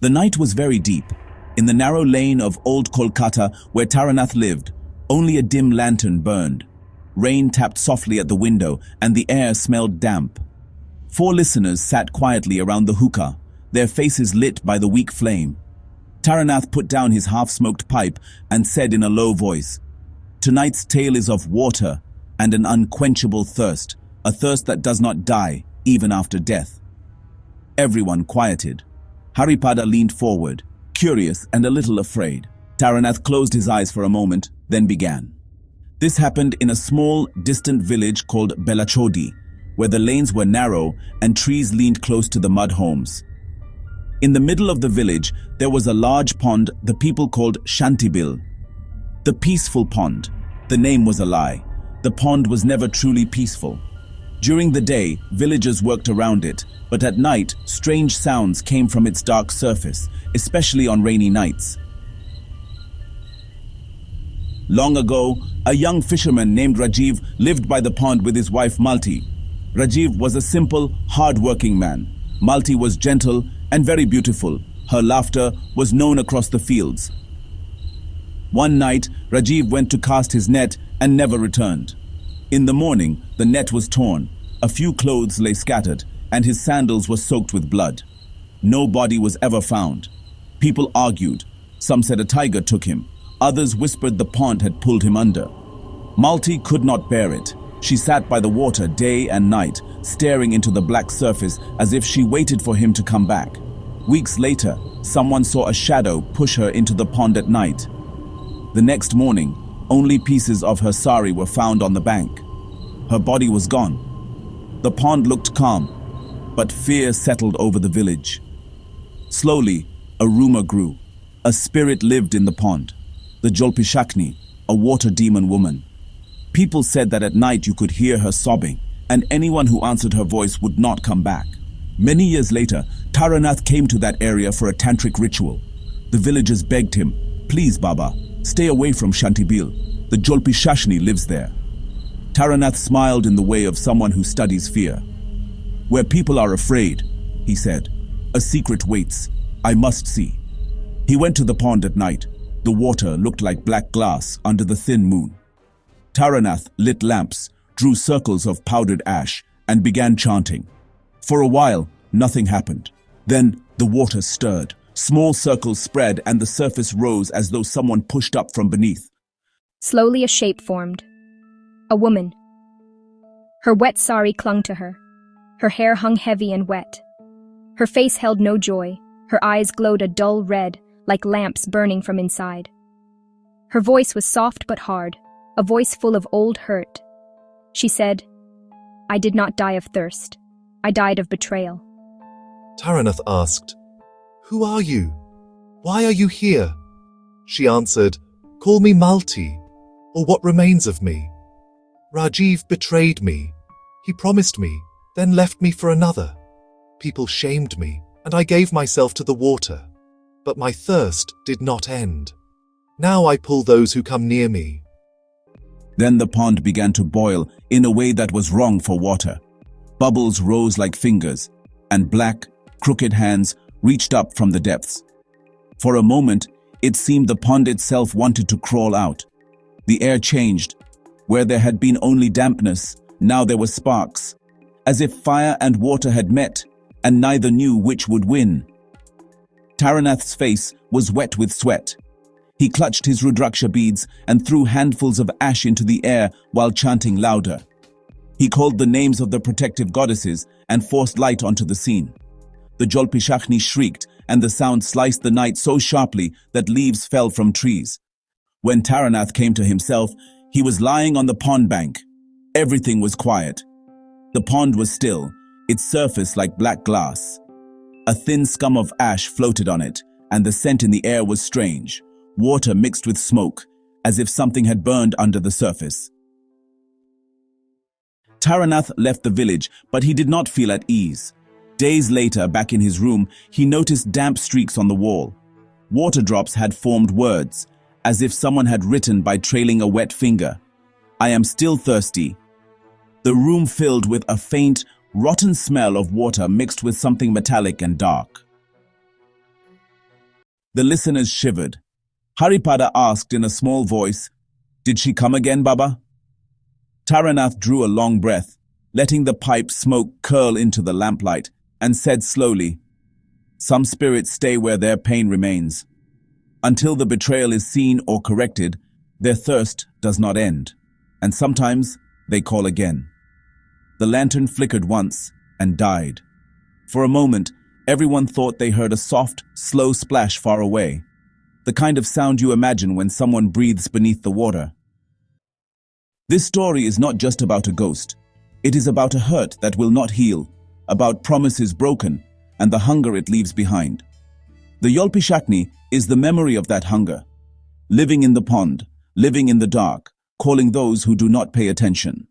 The night was very deep. In the narrow lane of old Kolkata where Taranath lived, only a dim lantern burned. Rain tapped softly at the window and the air smelled damp. 4 listeners sat quietly around the hookah, their faces lit by the weak flame. Taranath put down his half-smoked pipe and said in a low voice, "Tonight's tale is of water and an unquenchable thirst, a thirst that does not die even after death." Everyone quieted. Haripada leaned forward, curious and a little afraid. Taranath closed his eyes for a moment, then began. This happened in a small, distant village called Belachodi, where the lanes were narrow and trees leaned close to the mud homes. In the middle of the village, there was a large pond the people called Shantibil. The peaceful pond. The name was a lie. The pond was never truly peaceful. During the day, villagers worked around it, but at night, strange sounds came from its dark surface, especially on rainy nights. Long ago, a young fisherman named Rajiv lived by the pond with his wife Malti. Rajiv was a simple, hard-working man. Malti was gentle and very beautiful. Her laughter was known across the fields. One night, Rajiv went to cast his net and never returned. In the morning, the net was torn. A few clothes lay scattered, and his sandals were soaked with blood. No body was ever found. People argued. Some said a tiger took him. Others whispered the pond had pulled him under. Malti could not bear it. She sat by the water day and night, staring into the black surface as if she waited for him to come back. Weeks later, someone saw a shadow push her into the pond at night. The next morning, only pieces of her sari were found on the bank. Her body was gone. The pond looked calm, but fear settled over the village. Slowly, a rumor grew. A spirit lived in the pond. The Jalpishaach, a water demon woman. People said that at night you could hear her sobbing, and anyone who answered her voice would not come back. Many years later, Taranath came to that area for a tantric ritual. The villagers begged him, "Please, Baba, stay away from Shantibil. The Jalpishaach lives there." Taranath smiled in the way of someone who studies fear. "Where people are afraid," he said, "a secret waits. I must see." He went to the pond at night. The water looked like black glass under the thin moon. Taranath lit lamps, drew circles of powdered ash, and began chanting. For a while, nothing happened. Then the water stirred. Small circles spread and the surface rose as though someone pushed up from beneath. Slowly a shape formed. A woman. Her wet sari clung to her. Her hair hung heavy and wet. Her face held no joy. Her eyes glowed a dull red, like lamps burning from inside. Her voice was soft but hard, a voice full of old hurt. She said, "I did not die of thirst. I died of betrayal." Taranath asked, "Who are you? Why are you here?" She answered, "Call me Malti, or what remains of me. Rajiv betrayed me. He promised me, then left me for another. People shamed me, and I gave myself to the water. But my thirst did not end. Now I pull those who come near me." Then the pond began to boil in a way that was wrong for water. Bubbles rose like fingers, and black, crooked hands reached up from the depths. For a moment, it seemed the pond itself wanted to crawl out. The air changed. Where there had been only dampness, now there were sparks, as if fire and water had met, and neither knew which would win. Taranath's face was wet with sweat. He clutched his Rudraksha beads and threw handfuls of ash into the air while chanting louder. He called the names of the protective goddesses and forced light onto the scene. The Jalpishaach shrieked, and the sound sliced the night so sharply that leaves fell from trees. When Taranath came to himself, he was lying on the pond bank. Everything was quiet. The pond was still, its surface like black glass. A thin scum of ash floated on it, and the scent in the air was strange. Water mixed with smoke, as if something had burned under the surface. Taranath left the village, but he did not feel at ease. Days later, back in his room, he noticed damp streaks on the wall. Water drops had formed words, as if someone had written by trailing a wet finger. "I am still thirsty." The room filled with a faint, rotten smell of water mixed with something metallic and dark. The listeners shivered. Haripada asked in a small voice, "Did she come again, Baba?" Taranath drew a long breath, letting the pipe smoke curl into the lamplight, and said slowly, "Some spirits stay where their pain remains. Until the betrayal is seen or corrected, their thirst does not end, and sometimes they call again." The lantern flickered once and died. For a moment, everyone thought they heard a soft, slow splash far away, the kind of sound you imagine when someone breathes beneath the water. This story is not just about a ghost. It is about a hurt that will not heal, about promises broken, and the hunger it leaves behind. The Jalpishaach is the memory of that hunger, living in the pond, living in the dark, calling those who do not pay attention.